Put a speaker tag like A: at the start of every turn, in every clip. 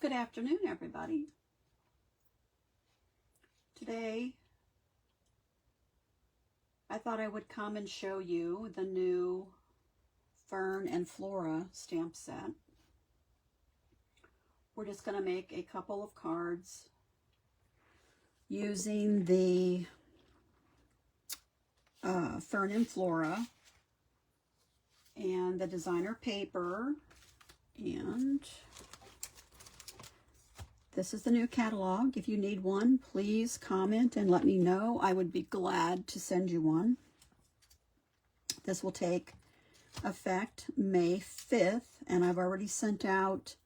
A: Good afternoon, everybody. Today, I thought I would come and show you the new Fern and Flora stamp set. We're just going to make a couple of cards using the Fern and Flora and the designer paper, and this is the new catalog. If you need one, please comment and let me know. I would be glad to send you one. This will take effect May 5th, and I've already sent out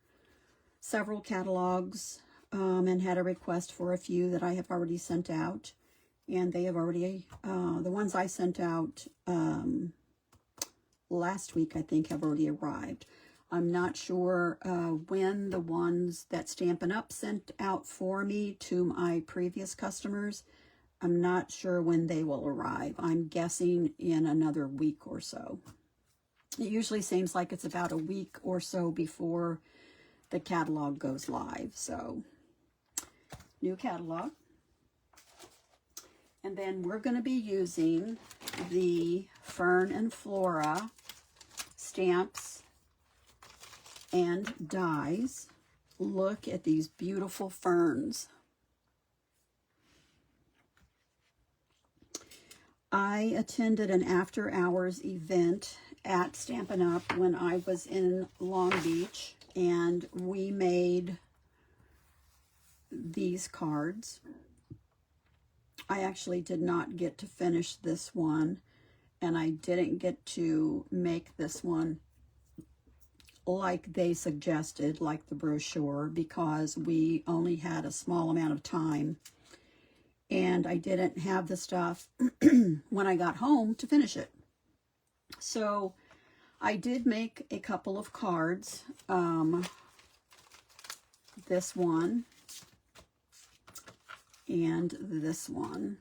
A: several catalogs and had a request for a few that I have already sent out. And they have already, the ones I sent out last week, I think, have already arrived. I'm not sure when the ones that Stampin' Up! Sent out for me to my previous customers, I'm not sure when they will arrive. I'm guessing in another week or so. It usually seems like it's about a week or so before the catalog goes live. So, new catalog. And then we're going to be using the Fern and Flora stamps and dies. Look at these beautiful ferns. I attended an after hours event at Stampin' Up! When I was in Long Beach, and we made these cards. I actually did not get to finish this one, and I didn't get to make this one like they suggested, like the brochure, because we only had a small amount of time, and I didn't have the stuff when I got home to finish it. So I did make a couple of cards. This one and this one.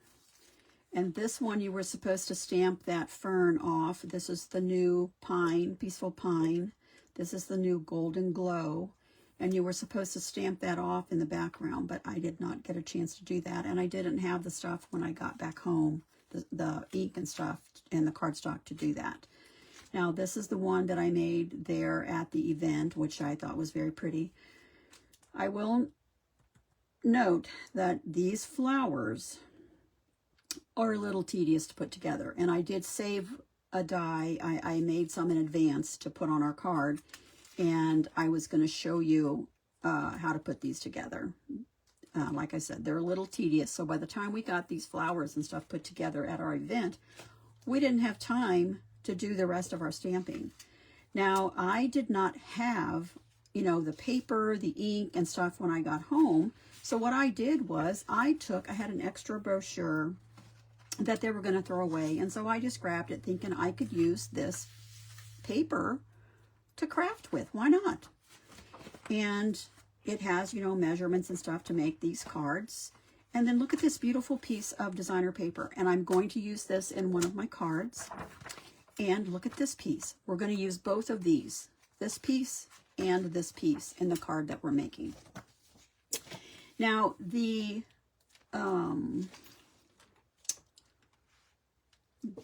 A: And this one, you were supposed to stamp that fern off. This is the new pine, peaceful pine. This is the new golden glow. And you were supposed to stamp that off in the background, but I did not get a chance to do that. And I didn't have the stuff when I got back home, the ink and stuff and the cardstock to do that. Now, this is the one that I made there at the event, which I thought was very pretty. I will note that these flowers are a little tedious to put together, and I did save a die. I made some in advance to put on our card, and I was going to show you how to put these together. Like I said, they're a little tedious, so by the time we got these flowers and stuff put together at our event, we didn't have time to do the rest of our stamping. Now, I did not have, you know, the paper, the ink, and stuff when I got home. So what I did was I had an extra brochure that they were going to throw away. And so I just grabbed it thinking I could use this paper to craft with. Why not? And it has, you know, measurements and stuff to make these cards. And then look at this beautiful piece of designer paper. And I'm going to use this in one of my cards. And look at this piece. We're going to use both of these, this piece and this piece, in the card that we're making. Now,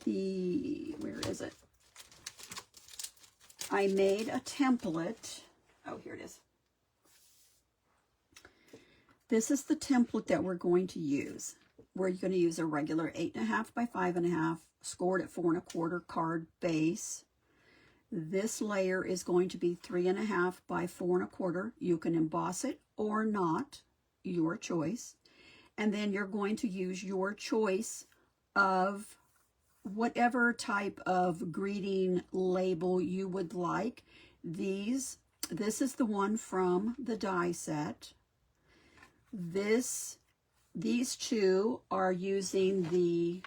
A: where is it? I made a template. Oh, here it is. This is the template that we're going to use. We're going to use a regular 8.5 by 5.5, scored at 4 1/4 card base. This layer is going to be 3.5 by 4 1/4. You can emboss it or not, your choice. And then you're going to use your choice of whatever type of greeting label you would like. This is the one from the die set. These two are using the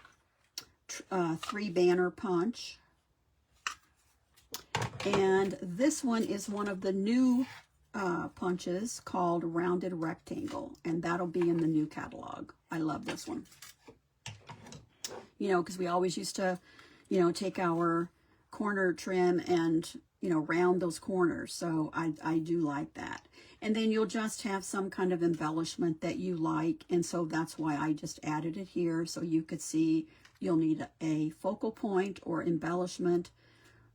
A: 3 banner punch. And this one is one of the new punches called Rounded Rectangle, and that'll be in the new catalog. I love this one. You know, because we always used to, you know, take our corner trim and, you know, round those corners. So I do like that. And then you'll just have some kind of embellishment that you like. And so that's why I just added it here. So you could see you'll need a focal point or embellishment.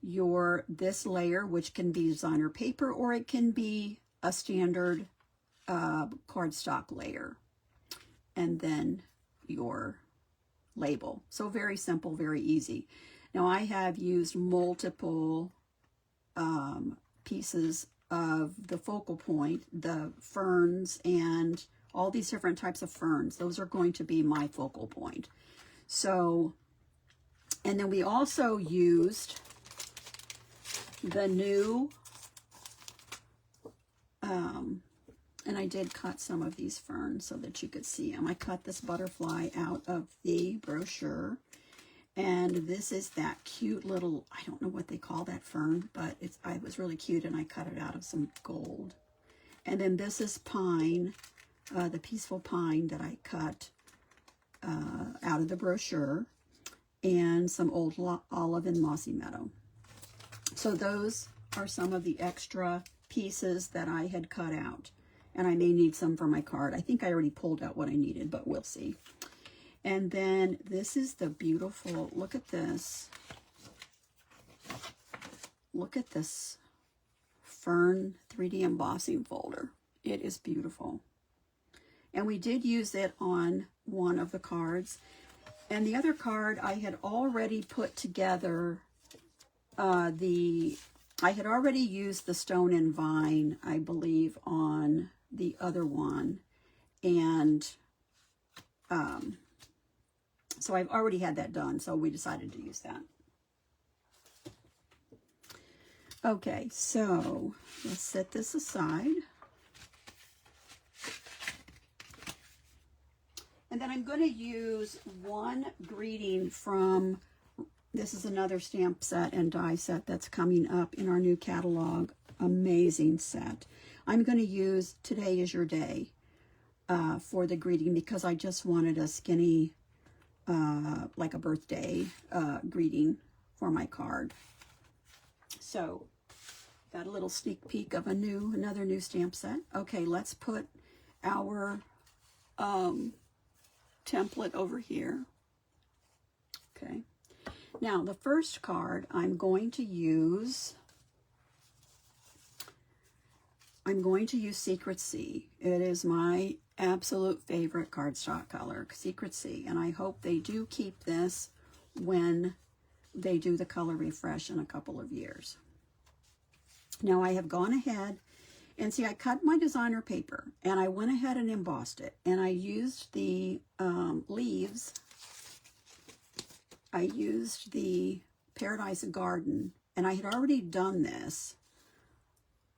A: This layer, which can be designer paper or it can be a standard cardstock layer. And then your label. So very simple, very easy. Now I have used multiple pieces of the focal point, the ferns and all these different types of ferns. Those are going to be my focal point. So, and then we also used the new, and I did cut some of these ferns so that you could see them. I cut this butterfly out of the brochure. And this is that cute little, I don't know what they call that fern, but it was really cute, and I cut it out of some gold. And then this is pine, the peaceful pine that I cut out of the brochure, and some old olive and mossy meadow. So those are some of the extra pieces that I had cut out. And I may need some for my card. I think I already pulled out what I needed, but we'll see. And then this is the beautiful, look at this. Look at this fern 3D embossing folder. It is beautiful. And we did use it on one of the cards. And the other card I had already put together I had already used the stone and vine, I believe, on the other one. And so I've already had that done, so we decided to use that. Okay, so let's set this aside. And then I'm going to use one greeting from, this is another stamp set and die set that's coming up in our new catalog. Amazing set. I'm going to use Today Is Your Day for the greeting because I just wanted a skinny, like a birthday greeting for my card. So got a little sneak peek of another new stamp set. Okay, let's put our template over here. Okay. Now the first card I'm going to use Secret Sea. It is my absolute favorite cardstock color, Secret Sea, and I hope they do keep this when they do the color refresh in a couple of years. Now I have gone ahead and see, I cut my designer paper and I went ahead and embossed it, and I used the leaves. I used the Paradise Garden, and I had already done this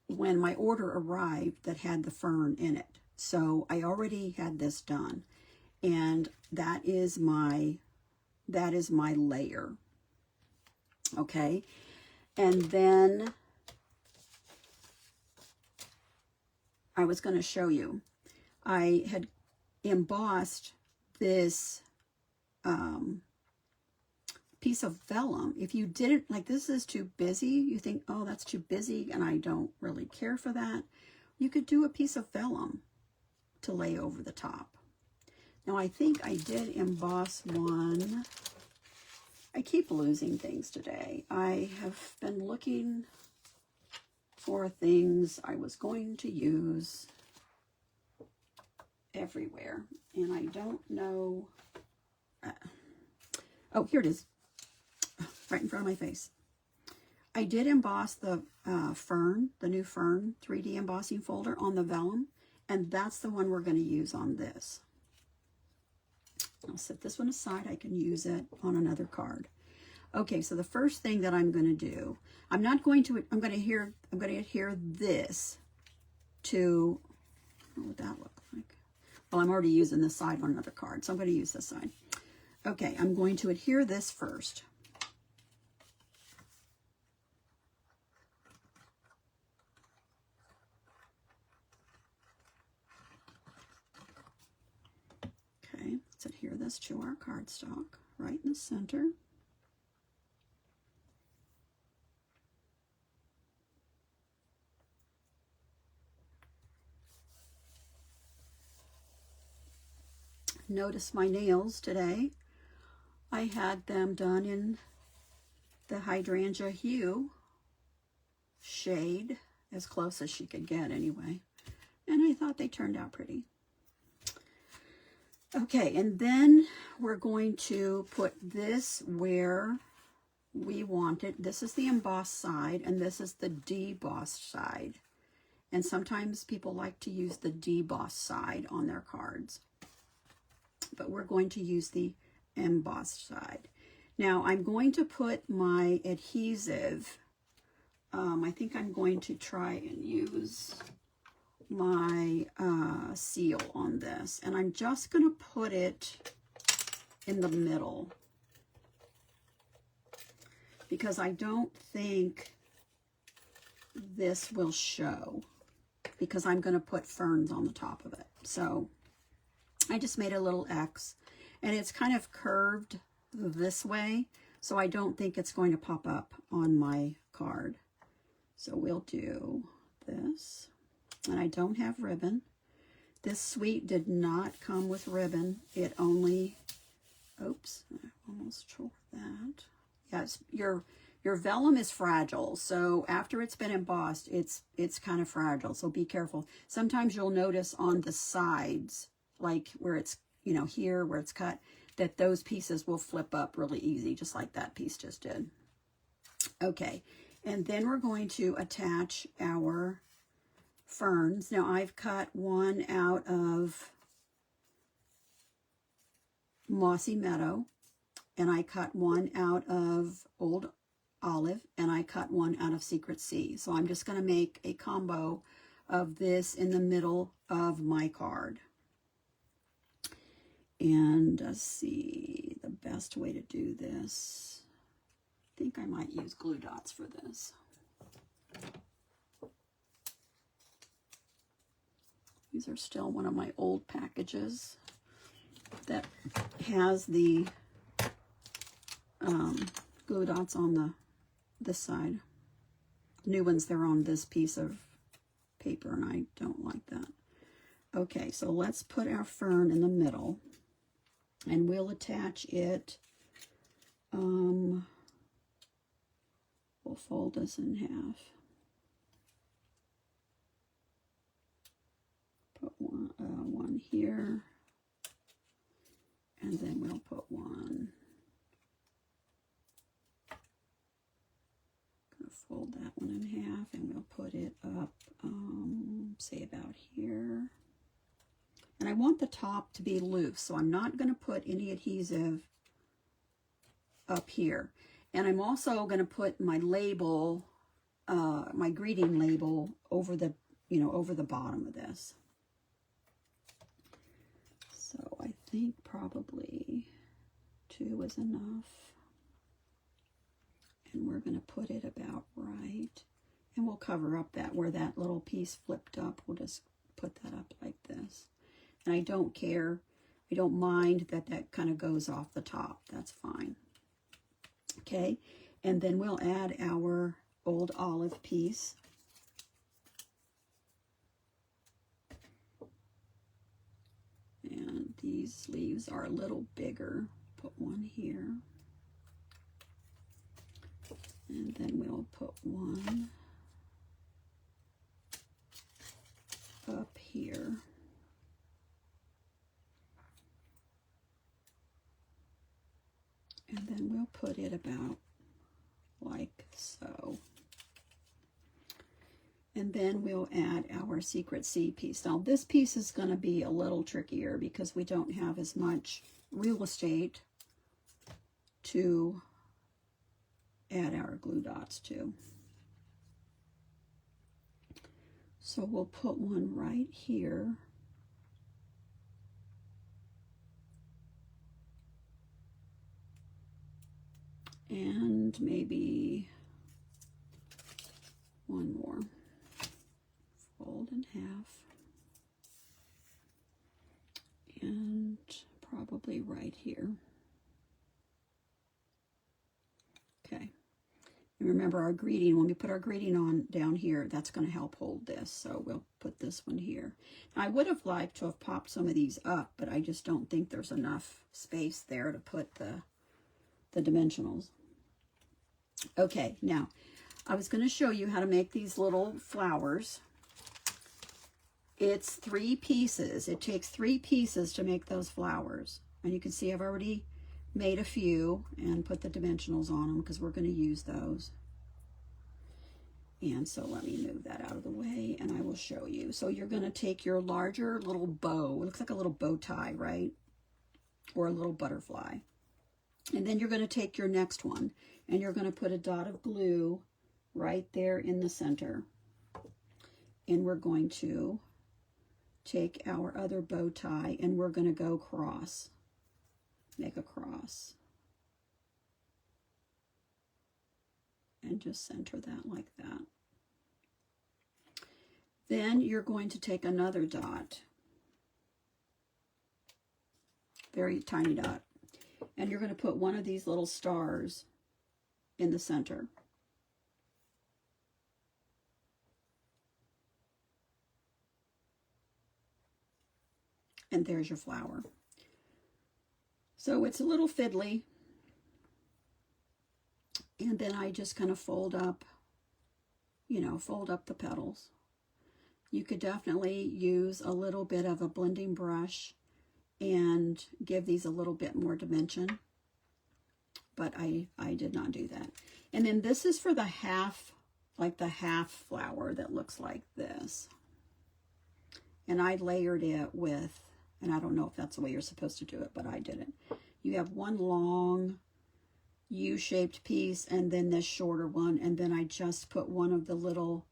A: when my order arrived that had the fern in it. So I already had this done, and that is my layer. Okay, and then I was going to show you, I had embossed this piece of vellum. If you didn't, like, this is too busy, you think, oh, that's too busy and I don't really care for that, you could do a piece of vellum to lay over the top. Now I think I did emboss one. I keep losing things today. I have been looking for things I was going to use everywhere, and I don't know. Oh, here it is, right in front of my face. I did emboss the fern, the new fern 3D embossing folder on the vellum, and that's the one we're going to use on this. I'll set this one aside. I can use it on another card. Okay, so the first thing that I'm going to do, I'm going to adhere this to, what would that look like? Well, I'm already using this side on another card, so I'm going to use this side. Okay, I'm going to adhere this first. Okay, let's adhere this to our cardstock right in the center. notice my nails today. I had them done in the hydrangea hue shade, as close as she could get anyway. And I thought they turned out pretty. Okay, and then we're going to put this where we want it. This is the embossed side, and this is the debossed side. And sometimes people like to use the debossed side on their cards. But we're going to use the embossed side. Now, I'm going to put my adhesive. I think I'm going to try and use my seal on this. And I'm just going to put it in the middle, because I don't think this will show, because I'm going to put ferns on the top of it. So I just made a little X, and it's kind of curved this way, so I don't think it's going to pop up on my card. So we'll do this, and I don't have ribbon. This suite did not come with ribbon. It only, oops, I almost tore that. Yes, your vellum is fragile, so after it's been embossed, it's kind of fragile, so be careful. Sometimes you'll notice on the sides, like where it's, you know, here where it's cut, that those pieces will flip up really easy, just like that piece just did. Okay, and then we're going to attach our ferns. Now I've cut one out of Mossy Meadow, and I cut one out of Old Olive, and I cut one out of Secret Sea. So I'm just going to make a combo of this in the middle of my card. And let's see, the best way to do this, I think I might use glue dots for this. These are still one of my old packages that has the glue dots on this side. New ones, they're on this piece of paper, and I don't like that. Okay, so let's put our fern in the middle, and we'll attach it. We'll fold this in half. Put one here, and then we'll put one. Fold that one in half, and we'll put it up, say about here. And I want the top to be loose, so I'm not going to put any adhesive up here. And I'm also going to put my label, my greeting label, over the, over the bottom of this. So I think probably 2 is enough. And we're going to put it about right. And we'll cover up that where that little piece flipped up. We'll just put that up like this. And I don't care. I don't mind that that kind of goes off the top. That's fine. Okay. And then we'll add our Old Olive piece. And these sleeves are a little bigger. Put one here. And then we'll put one up here. And then we'll put it about like so. And then we'll add our Secret Sea piece. Now this piece is going to be a little trickier because we don't have as much real estate to add our glue dots to. So we'll put one right here. And maybe one more. Fold in half. And probably right here. Okay. And remember our greeting, when we put our greeting on down here, that's going to help hold this. So we'll put this one here. Now, I would have liked to have popped some of these up, but I just don't think there's enough space there to put the dimensionals. Okay, now I was going to show you how to make these little flowers. It's 3 pieces. It takes 3 pieces to make those flowers. And you can see I've already made a few and put the dimensionals on them because we're going to use those. And so let me move that out of the way and I will show you. So you're going to take your larger little bow. It looks like a little bow tie, right? Or a little butterfly. And then you're going to take your next one and you're going to put a dot of glue right there in the center. And we're going to take our other bow tie and we're going to go cross. Make a cross. And just center that like that. Then you're going to take another dot. Very tiny dot. And you're going to put one of these little stars in the center. And there's your flower. So it's a little fiddly. And then I just kind of fold up, you know, fold up the petals. You could definitely use a little bit of a blending brush and give these a little bit more dimension. But I did not do that. And then this is for the half, like the half flower that looks like this. And I layered it with, and I don't know if that's the way you're supposed to do it, but I did it. You have one long U-shaped piece and then this shorter one, and then I just put one of the little,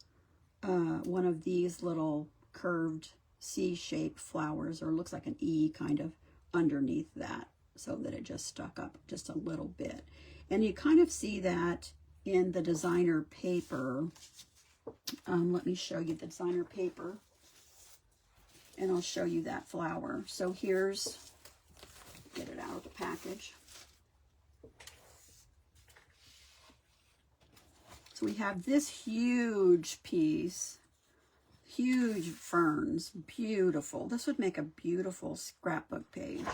A: one of these little curved C-shaped flowers, or it looks like an E kind of, underneath that, so that it just stuck up just a little bit. And you kind of see that in the designer paper. Let me show you the designer paper. And I'll show you that flower. So here's, get it out of the package. So we have this huge piece, huge ferns, beautiful. This would make a beautiful scrapbook page.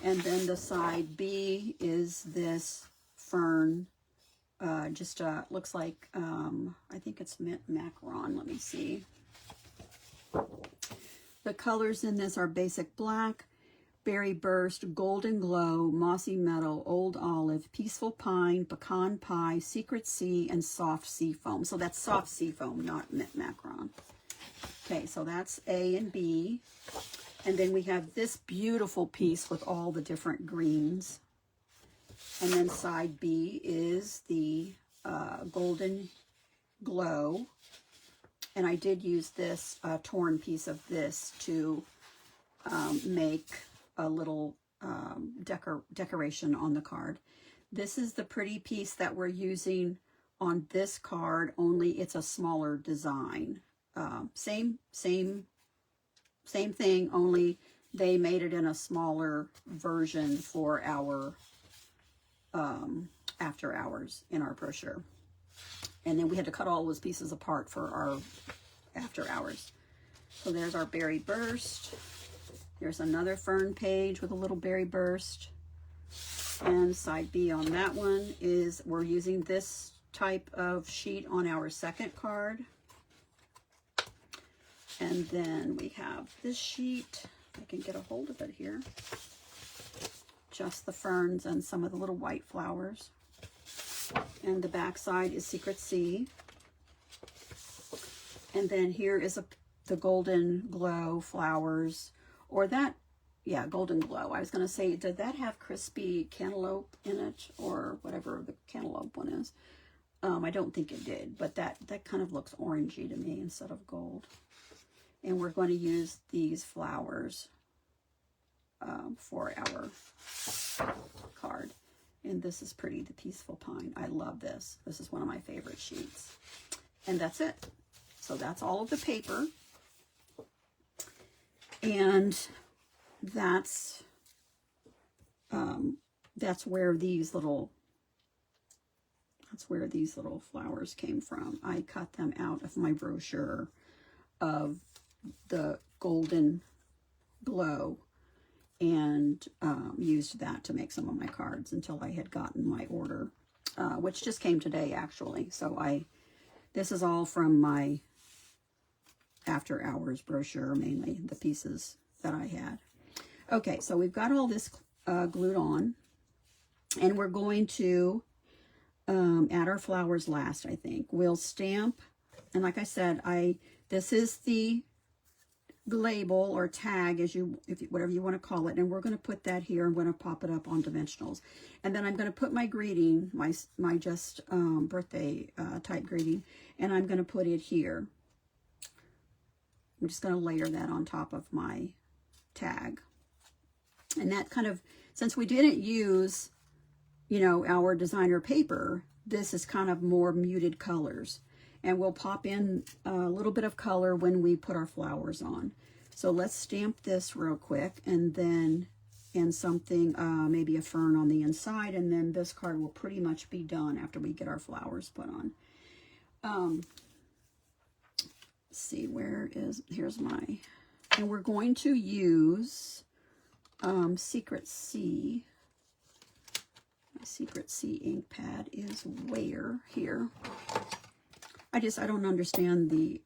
A: And then the side B is this fern, looks like, I think it's macaron, let me see. The colors in this are basic black, berry burst, golden glow, mossy meadow, old olive, peaceful pine, pecan pie, secret sea, and soft sea foam. So that's soft sea foam, not macaron. Okay, so that's A and B. And then we have this beautiful piece with all the different greens. And then side B is the golden glow. And I did use this torn piece of this to make a little decoration on the card. This is the pretty piece that we're using on this card, only it's a smaller design. Same thing, only they made it in a smaller version for our after hours in our brochure. And then we had to cut all those pieces apart for our after hours. So there's our berry burst. There's another fern page with a little berry burst. And side B on that one is we're using this type of sheet on our second card. And then we have this sheet. I can get a hold of it here. Just the ferns and some of the little white flowers. And the back side is Secret Sea. And then here is the golden glow flowers, or that, yeah, golden glow. I was going to say, did that have crispy cantaloupe in it, or whatever the cantaloupe one is? I don't think it did, but that kind of looks orangey to me instead of gold. And we're going to use these flowers for our card. And this is pretty, the Peaceful Pine. I love this. This is one of my favorite sheets. And that's it. So that's all of the paper. And that's where these little, That's where these little flowers came from. I cut them out of my brochure of the Golden Glow and used that to make some of my cards until I had gotten my order, which just came today actually. So this is all from my after hours brochure, mainly the pieces that I had. Okay, so we've got all this glued on, and we're going to add our flowers last, I think. We'll stamp, and like I said, this is the label or tag, whatever you want to call it, and we're going to put that here. I'm going to pop it up on dimensionals, and then I'm going to put my greeting, my just birthday type greeting, and I'm going to put it here. I'm just going to layer that on top of my tag. And that kind of, since we didn't use, our designer paper, this is kind of more muted colors. And we'll pop in a little bit of color when we put our flowers on. So let's stamp this real quick, and then in something, maybe a fern on the inside, and then this card will pretty much be done after we get our flowers put on. Let's see, here's my, and we're going to use Secret C. My Secret C ink pad is here. I don't understand the,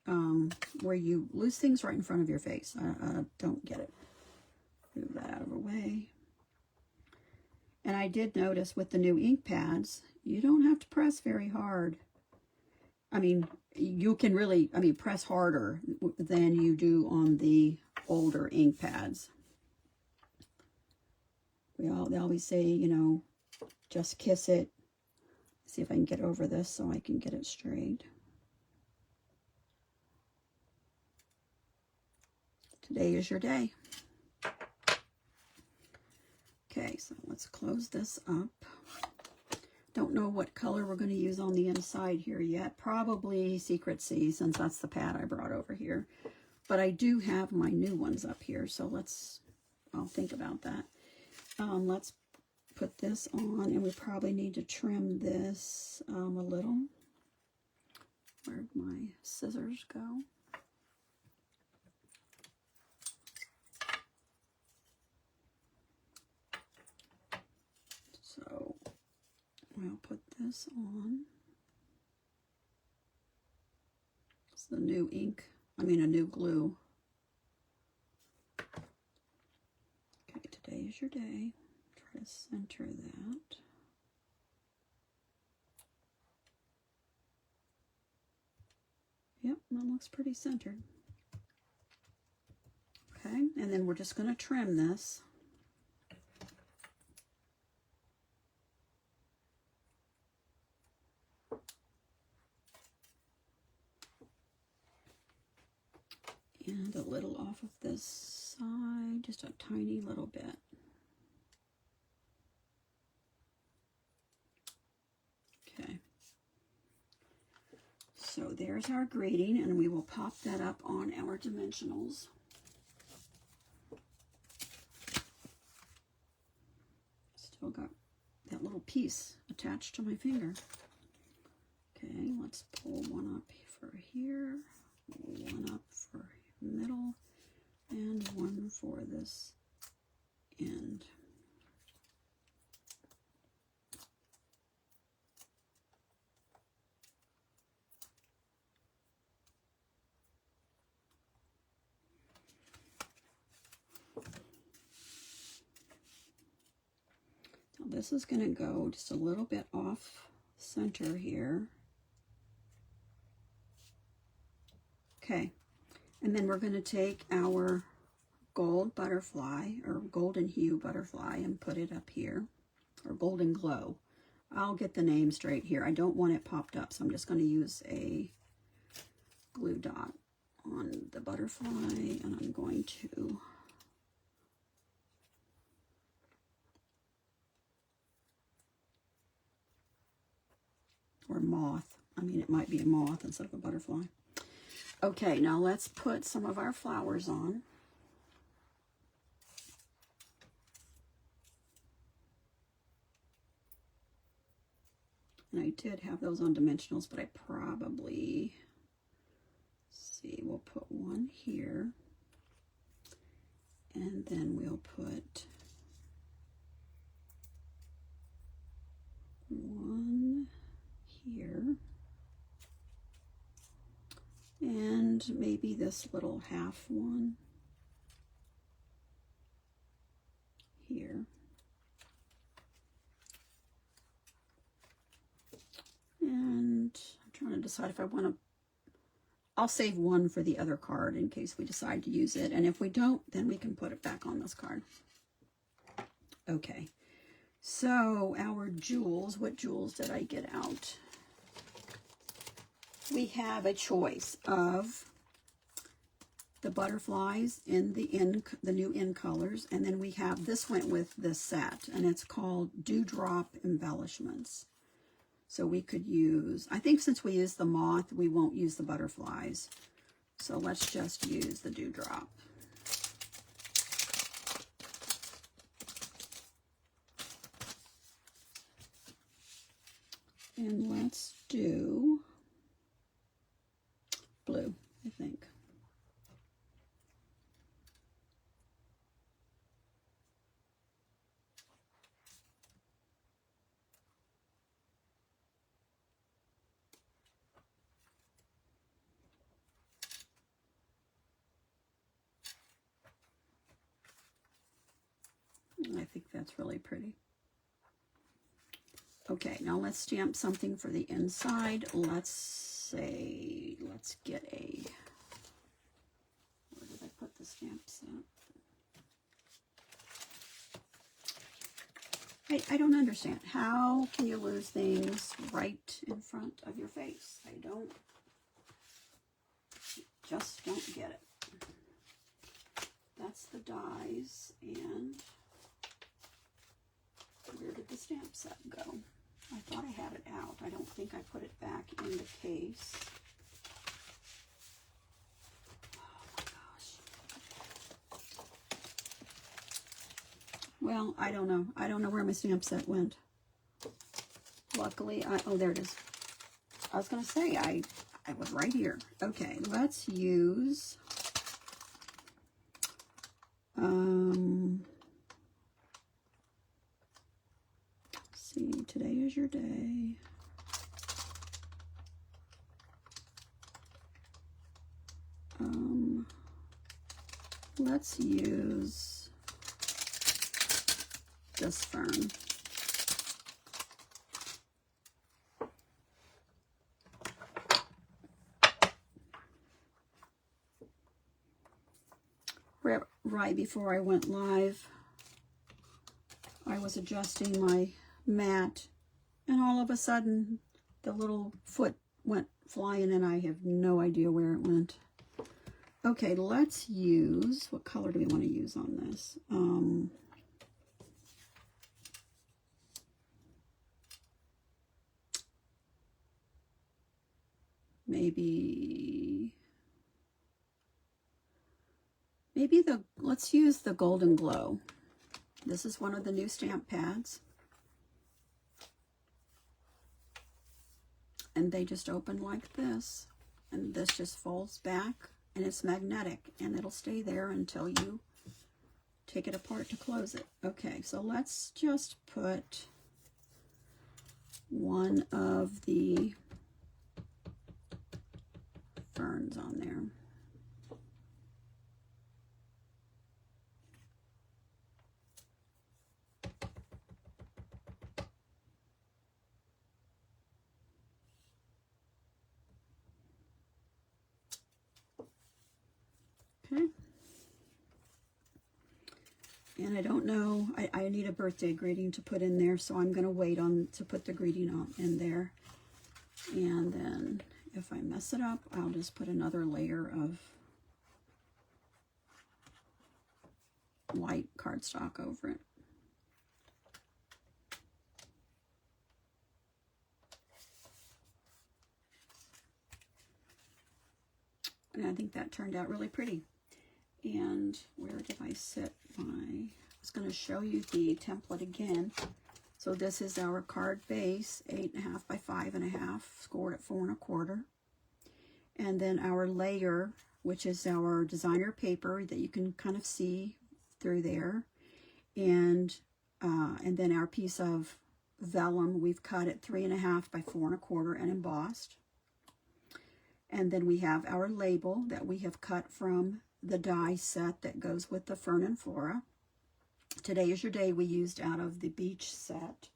A: where you lose things right in front of your face. I don't get it. Move that out of the way. And I did notice with the new ink pads, you don't have to press very hard. I mean, you can really, press harder than you do on the older ink pads. They always say, just kiss it. See if I can get over this so I can get it straight. Today is your day. Okay, so let's close this up. Don't know what color we're going to use on the inside here yet. Probably Secret C, since that's the pad I brought over here. But I do have my new ones up here, so I'll think about that. Let's put this on, and we probably need to trim this a little. Where'd my scissors go? So we'll put this on. It's the new ink, a new glue. Okay, today is your day. Try to center that. Yep, that looks pretty centered. Okay, and then we're just going to trim this. And a little off of this side, just a tiny little bit. Okay. So there's our greeting, and we will pop that up on our dimensionals. Still got that little piece attached to my finger. Okay, let's pull one up for here, one up for middle, and one for this end. Now this is going to go just a little bit off center here. Okay. And then we're going to take our gold butterfly, or golden hue butterfly, and put it up here, or golden glow. I'll get the name straight here. I don't want it popped up, so I'm just going to use a glue dot on the butterfly, and I'm going to or moth. It might be a moth instead of a butterfly. Okay, now let's put some of our flowers on. And I did have those on dimensionals, but I probably, see, we'll put one here. And then we'll put one here. And maybe this little half one here. And I'm trying to decide if I want to, I'll save one for the other card in case we decide to use it. And if we don't, then we can put it back on this card. Okay, so our jewels, what jewels did I get out? We have a choice of the butterflies in the new in colors, and then we have, this went with this set, and it's called Dewdrop Embellishments. So we could use, I think since we use the moth, we won't use the butterflies. So let's just use the dewdrop. And let's do blue, I think. I think that's really pretty. Okay, now let's stamp something for the inside. Let's say, let's get a, where did I put the stamp set? I don't understand. How can you lose things right in front of your face? I just don't get it. That's the dies, and where did the stamp set go? I thought I had it out. I don't think I put it back in the case. Oh my gosh. Well, I don't know. I don't know where my stamp set went. Luckily, oh, there it is. I was going to say, I was right here. Okay, let's use, see, today is your day. Let's use this fern. Right before I went live, I was adjusting my mat, and all of a sudden the little foot went flying and I have no idea where it went. Okay, let's use, what color do we want to use on this? Maybe let's use the Golden Glow. This is one of the new stamp pads. And they just open like this. And this just folds back, and it's magnetic, and it'll stay there until you take it apart to close it. Okay, so let's just put one of the ferns on there. Okay. And I don't know, I need a birthday greeting to put in there, so I'm going to wait to put the greeting on in there. And then if I mess it up, I'll just put another layer of white cardstock over it. And I think that turned out really pretty. And where did I set my, I was going to show you the template again. So this is our card base, 8.5 by 5.5, scored at 4 1/4. And then our layer, which is our designer paper that you can kind of see through there. And then our piece of vellum, we've cut at 3.5 by 4 1/4 and embossed. And then we have our label that we have cut from the die set that goes with the Fern Flora. Today is your day we used out of the beach set,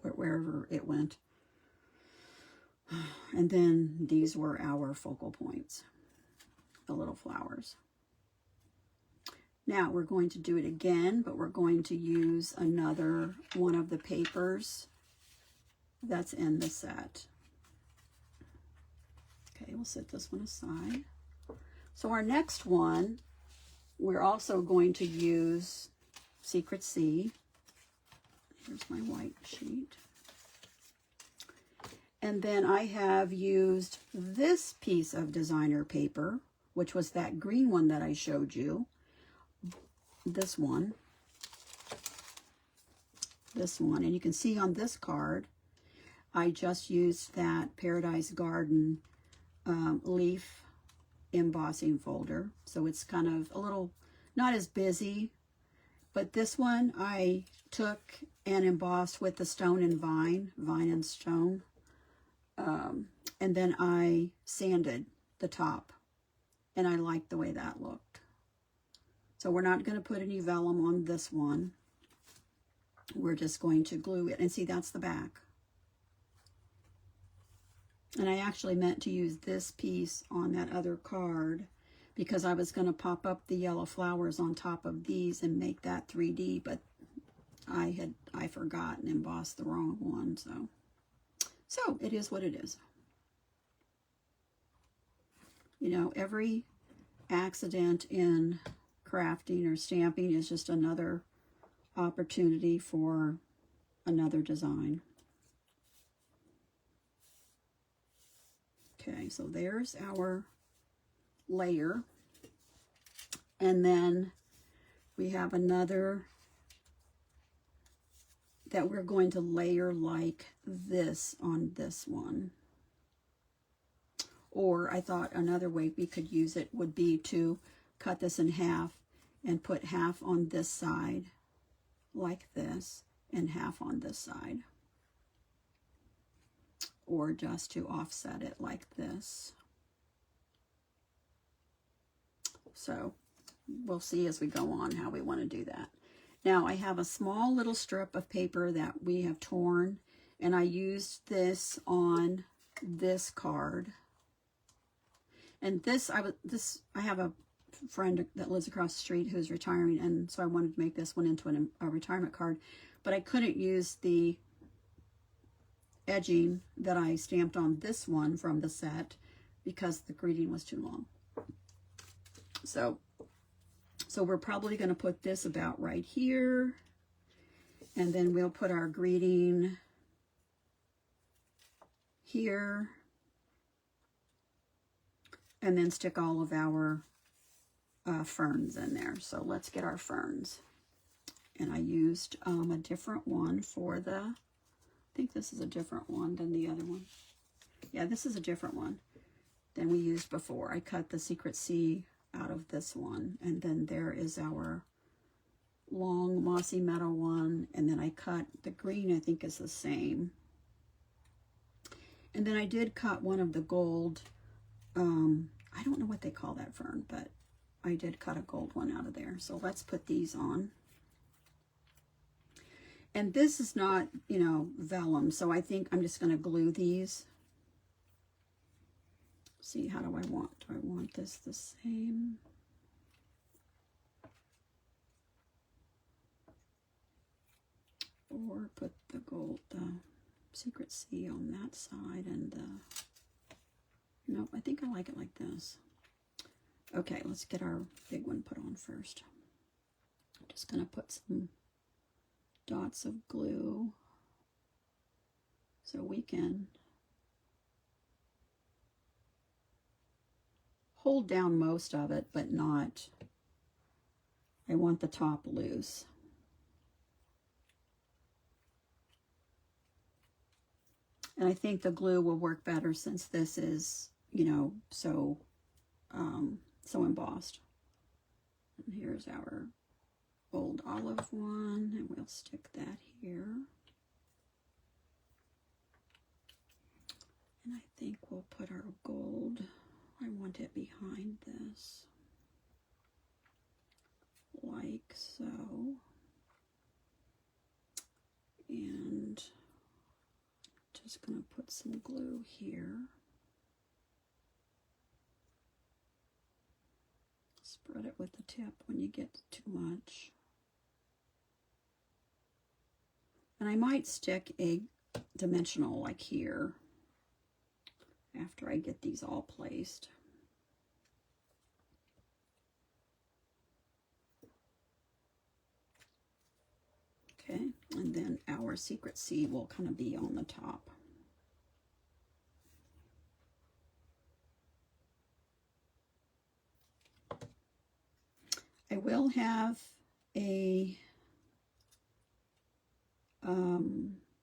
A: wherever it went. And then these were our focal points, the little flowers. Now we're going to do it again, but we're going to use another one of the papers that's in the set. Okay, we'll set this one aside. So our next one, we're also going to use Secret Sea. Here's my white sheet. And then I have used this piece of designer paper, which was that green one that I showed you. This one. And you can see on this card, I just used that Paradise Garden leaf embossing folder. So it's kind of a little, not as busy, but this one I took and embossed with the stone and vine and stone. And then I sanded the top, and I liked the way that looked. So we're not going to put any vellum on this one. We're just going to glue it. And see, that's the back. And I actually meant to use this piece on that other card because I was going to pop up the yellow flowers on top of these and make that 3D, but I forgot and embossed the wrong one. So it is what it is. You know, every accident in crafting or stamping is just another opportunity for another design. Okay, so there's our layer. And then we have another that we're going to layer like this on this one. Or I thought another way we could use it would be to cut this in half and put half on this side like this and half on this side. Or just to offset it like this. So we'll see as we go on how we want to do that. Now I have a small little strip of paper that we have torn, and I used this on this card. And I have a friend that lives across the street who's retiring, and so I wanted to make this one into a retirement card, but I couldn't use the edging that I stamped on this one from the set because the greeting was too long. So we're probably going to put this about right here, and then we'll put our greeting here, and then stick all of our ferns in there. So let's get our ferns. And I used a different one for the, I think this is a different one than the other one. Yeah, this is a different one than we used before. I cut the Secret Sea out of this one, and then there is our long Mossy Meadow one, and then I cut the green, I think is the same. And then I did cut one of the gold, I don't know what they call that fern, but I did cut a gold one out of there. So let's put these on. And this is not, you know, vellum, so I think I'm just going to glue these. See, how do I want? Do I want this the same? Or put the gold, Secret Sea on that side, and nope, I think I like it like this. Okay, let's get our big one put on first. I'm just going to put some dots of glue so we can hold down most of it, but not, I want the top loose. And I think the glue will work better since this is, you know, so embossed. And here's our old olive one, and we'll stick that here. And I think we'll put our gold, I want it behind this, like so. And just going to put some glue here. Spread it with the tip when you get too much. And I might stick a dimensional like here after I get these all placed. Okay, and then our secret seed will kind of be on the top. I will have a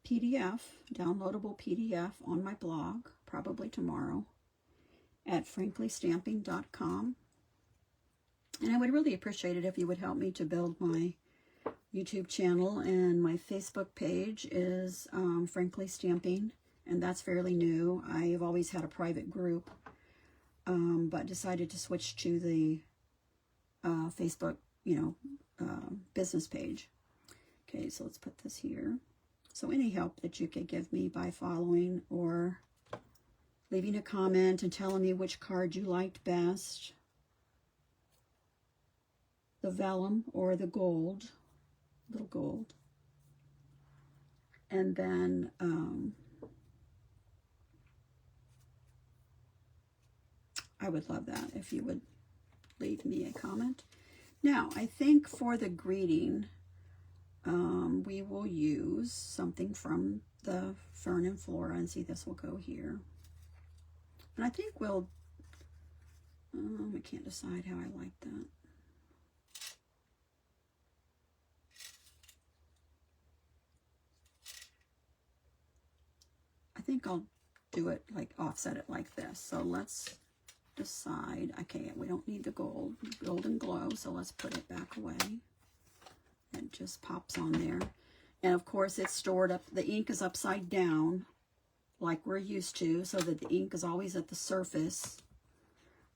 A: PDF, downloadable PDF on my blog, probably tomorrow, at franklystamping.com. And I would really appreciate it if you would help me to build my YouTube channel, and my Facebook page is Frankly Stamping, and that's fairly new. I've always had a private group, but decided to switch to the Facebook, business page. Okay, so let's put this here. So any help that you could give me by following or leaving a comment and telling me which card you liked best, the vellum or the gold, little gold. And then I would love that if you would leave me a comment. Now, I think for the greeting, we will use something from the Fern Flora, and see, this will go here. And I think we'll, I can't decide how I like that. I think I'll do it like, offset it like this. So let's decide. Okay, we don't need the golden glow, so let's put it back away. It just pops on there. And of course it's stored up, the ink is upside down like we're used to, so that the ink is always at the surface.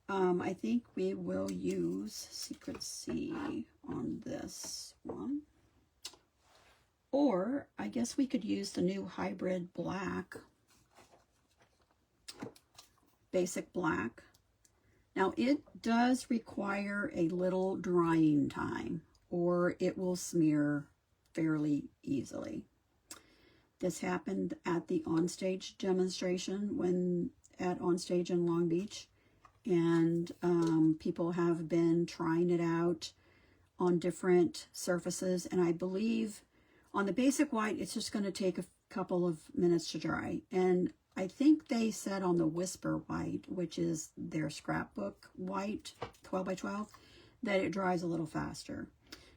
A: I think we will use Secret C on this one. Or I guess we could use the new hybrid black, basic black. Now it does require a little drying time, or it will smear fairly easily. This happened at the Onstage demonstration at Onstage in Long Beach, and people have been trying it out on different surfaces, and I believe on the basic white it's just going to take a couple of minutes to dry. And I think they said on the Whisper white, which is their scrapbook white, 12 by 12, that it dries a little faster.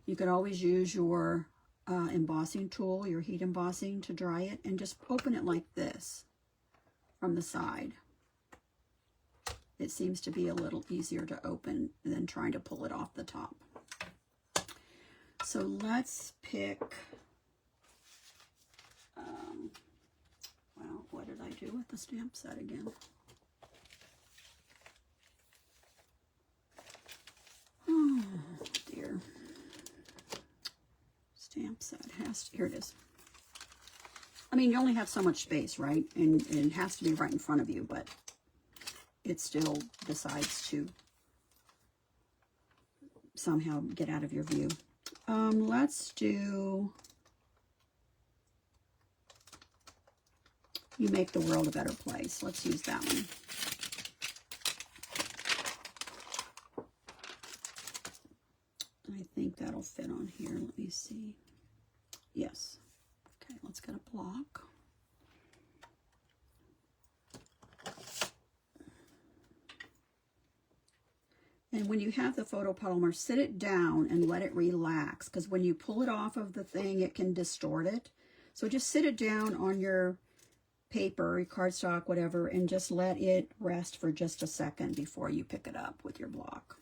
A: You could always use your embossing tool, your heat embossing, to dry it, and just open it like this from the side. It seems to be a little easier to open than trying to pull it off the top. So let's pick, well, what did I do with the stamp set again? Oh dear. Stamp set has to, here it is. I mean, you only have so much space, right? And it has to be right in front of you, but it still decides to somehow get out of your view. Let's do You Make the World a Better Place. Let's use that one. I think that'll fit on here. Let me see. Yes. Okay, let's get a block. And when you have the photopolymer, sit it down and let it relax, because when you pull it off of the thing, it can distort it. So just sit it down on your paper, cardstock, whatever, and just let it rest for just a second before you pick it up with your block.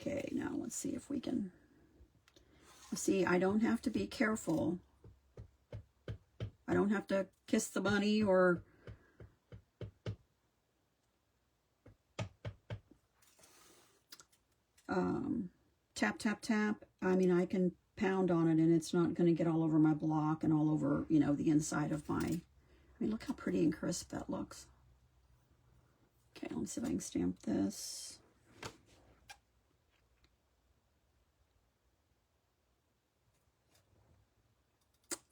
A: Okay, now let's see if we can, see, I don't have to be careful. I don't have to kiss the bunny or tap, tap, tap. I mean, I can pound on it and it's not going to get all over my block and all over, you know, the inside of my, I mean, look how pretty and crisp that looks. Okay, let's see if I can stamp this.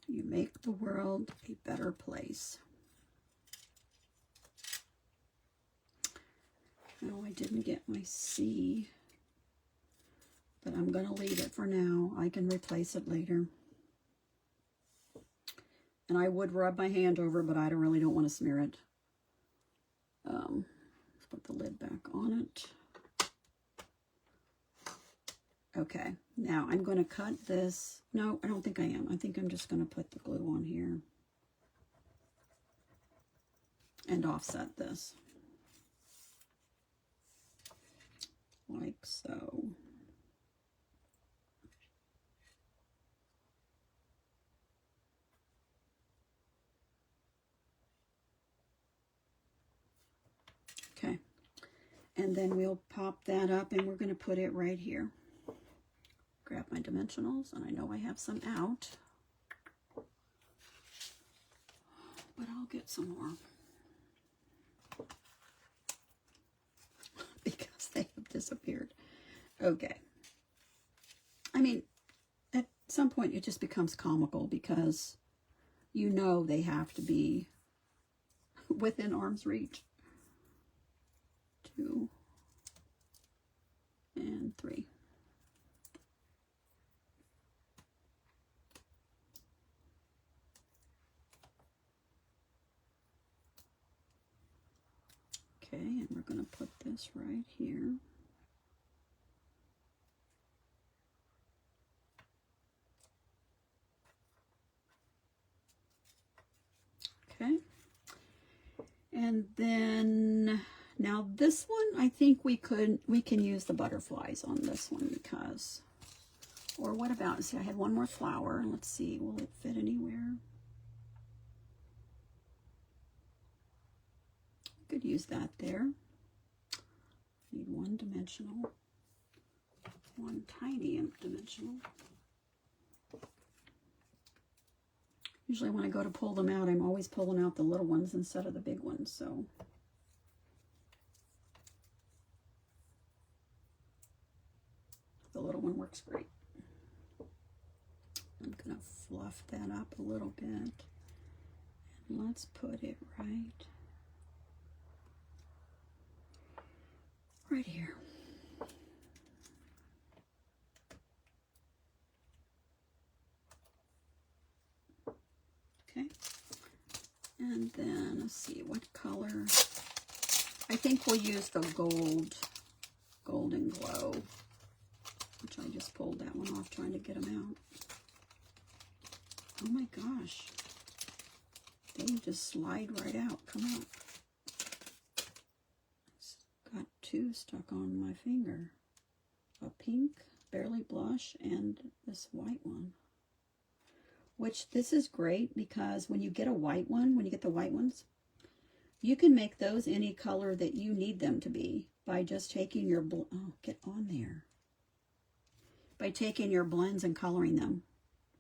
A: You make the world a better place. No, I didn't get my C, but I'm going to leave it for now. I can replace it later. And I would rub my hand over, but I really don't want to smear it. Let's put the lid back on it. Okay, now I'm going to cut this. No, I don't think I am. I think I'm just going to put the glue on here and offset this like so. Okay, and then we'll pop that up and we're going to put it right here. Grab my dimensionals, and I know I have some out, but I'll get some more because they have disappeared. Okay. I mean, at some point it just becomes comical because you know they have to be within arm's reach. 2 and 3. Okay, and we're going to put this right here. Okay, and then now this one, I think we can use the butterflies on this one because, or what about, see, I had one more flower. Let's see, will it fit anywhere? Could use that there. Need one dimensional, one tiny dimensional. Usually when I go to pull them out, I'm always pulling out the little ones instead of the big ones, so. The little one works great. I'm gonna fluff that up a little bit. And let's put it right here. Okay, and then let's see what color. I think we'll use the golden glow, which I just pulled that one off trying to get them out. Oh my gosh, they just slide right out, come out. Got 2 stuck on my finger. A pink, barely blush, and this white one. Which this is great because when you get a white one, when you get the white ones, you can make those any color that you need them to be by just taking your, oh, get on there. By taking your blends and coloring them.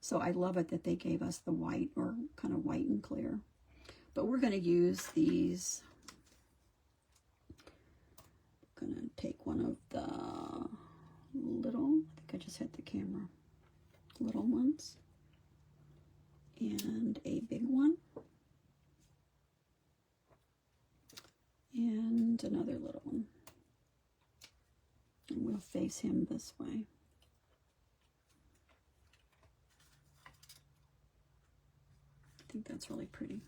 A: So I love it that they gave us the white or kind of white and clear. But we're going to use these. I'm going to take one of the little, I think I just hit the camera, little ones. And a big one. And another little one. And we'll face him this way. I think that's really pretty.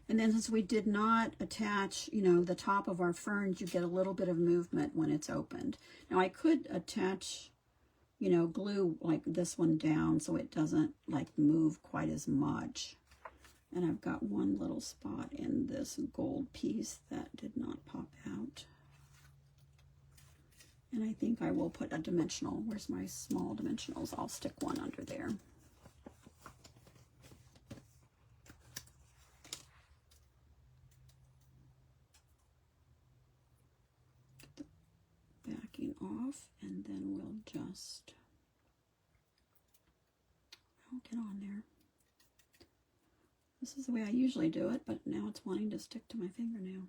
A: And then since we did not attach, you know, the top of our ferns, you get a little bit of movement when it's opened. Now I could attach you know, glue like this one down so it doesn't like move quite as much. And I've got one little spot in this gold piece that did not pop out. And I think I will put a dimensional. Where's my small dimensionals? I'll stick one under there. Get the backing off, and then we'll just, I'll get on there. This is the way I usually do it, but now it's wanting to stick to my fingernail.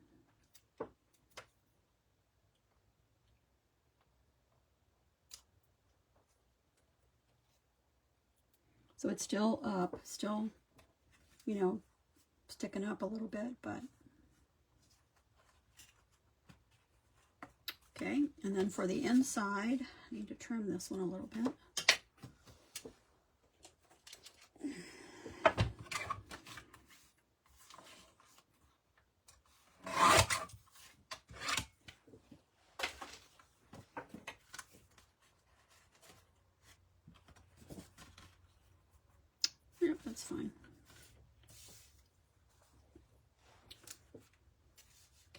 A: So it's still up, still, you know, sticking up a little bit, but okay. And then for the inside, I need to trim this one a little bit. Yep, that's fine.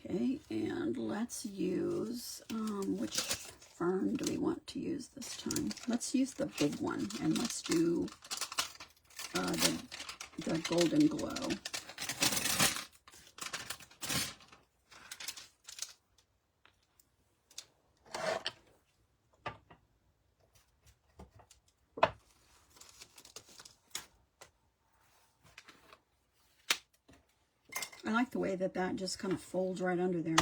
A: Okay, and let's use, which fern do we want to use this time? Let's use the big one, and let's do the golden glow. I like the way that that just kind of folds right under there.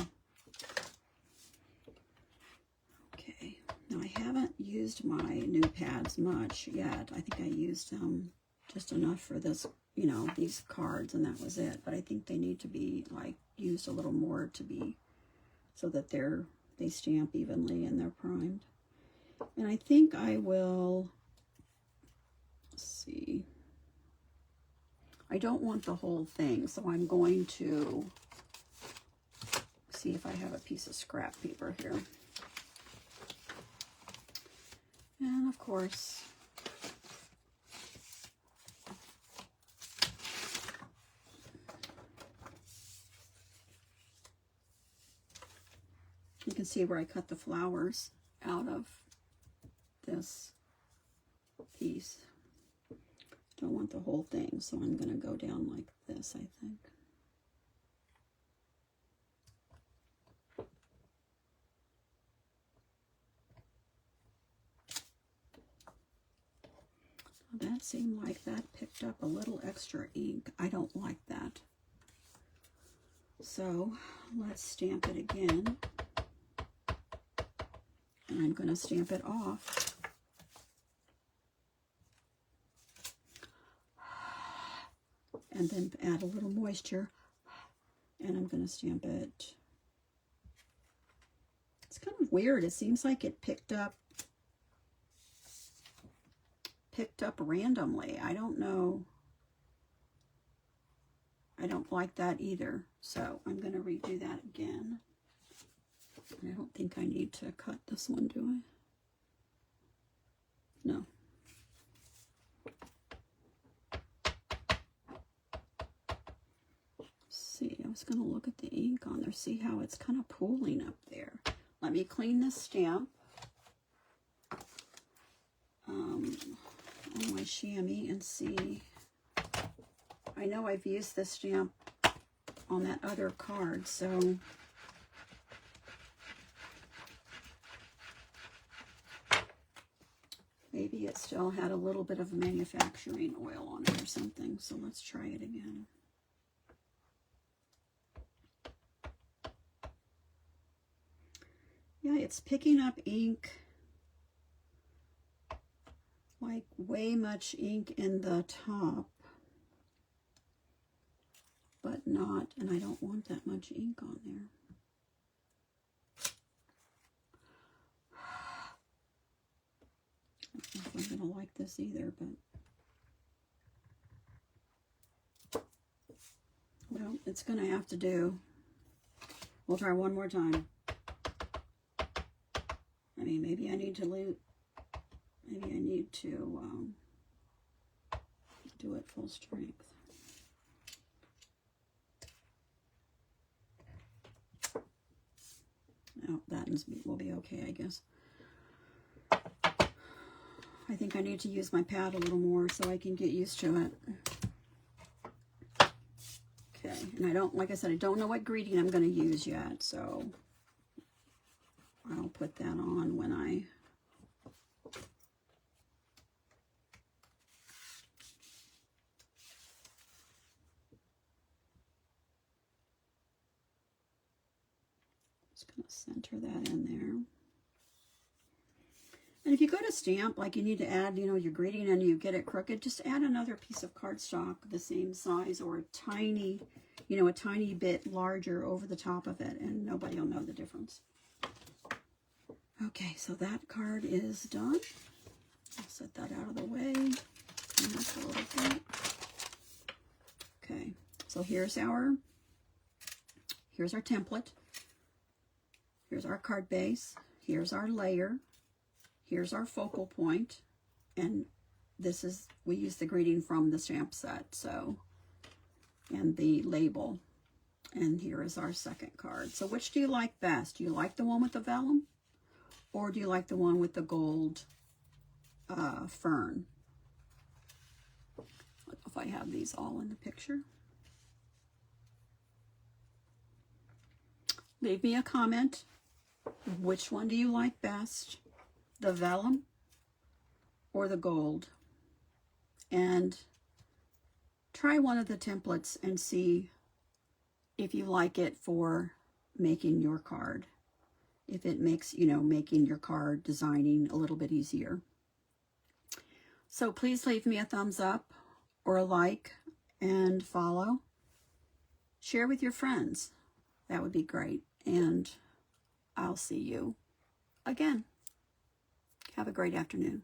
A: Okay, now I haven't used my new pads much yet. I think I used just enough for this, you know, these cards, and that was it. But I think they need to be like used a little more to be, so that they stamp evenly and they're primed. And I think I will, let's see. I don't want the whole thing, so I'm going to see if I have a piece of scrap paper here. And of course, you can see where I cut the flowers out of this piece. Don't want the whole thing, so I'm going to go down like this, I think. That seemed like that picked up a little extra ink. I don't like that. So let's stamp it again. And I'm going to stamp it off. And then add a little moisture, and I'm going to stamp it. It's kind of weird. It seems like it picked up randomly. I don't know. I don't like that either. So I'm going to redo that again. I don't think I need to cut this one, do I? No. See, I was going to look at the ink on there, see how it's kind of pooling up there. Let me clean this stamp on my chamois and see. I know I've used this stamp on that other card, so maybe it still had a little bit of manufacturing oil on it or something. So let's try it again. Yeah, it's picking up ink, like way much ink in the top, but not, and I don't want that much ink on there. I don't know if I'm going to like this either, but well, it's going to have to do. We'll try one more time. I mean, maybe I need to Maybe I need to do it full strength. Oh, that will be okay, I guess. I think I need to use my pad a little more so I can get used to it. Okay, and I don't, like I said, I don't know what greeting I'm going to use yet, so I'll put that on when I... Just going to center that in there. And if you go to stamp, like you need to add, you know, your greeting and you get it crooked, just add another piece of cardstock the same size or a tiny, you know, a tiny bit larger over the top of it, and nobody will know the difference. Okay, so that card is done. I'll set that out of the way. Clean up a little bit. Okay, so here's our template. Here's our card base. Here's our layer. Here's our focal point, and this is, we use the greeting from the stamp set, so, and the label. And here is our second card. So which do you like best? Do you like the one with the vellum, or do you like the one with the gold fern? I don't know if I have these all in the picture. Leave me a comment. Which one do you like best? The vellum or the gold? And try one of the templates and see if you like it for making your card. If it makes, you know, making your card designing a little bit easier. So please leave me a thumbs up or a like and follow. Share with your friends. That would be great. And I'll see you again. Have a great afternoon.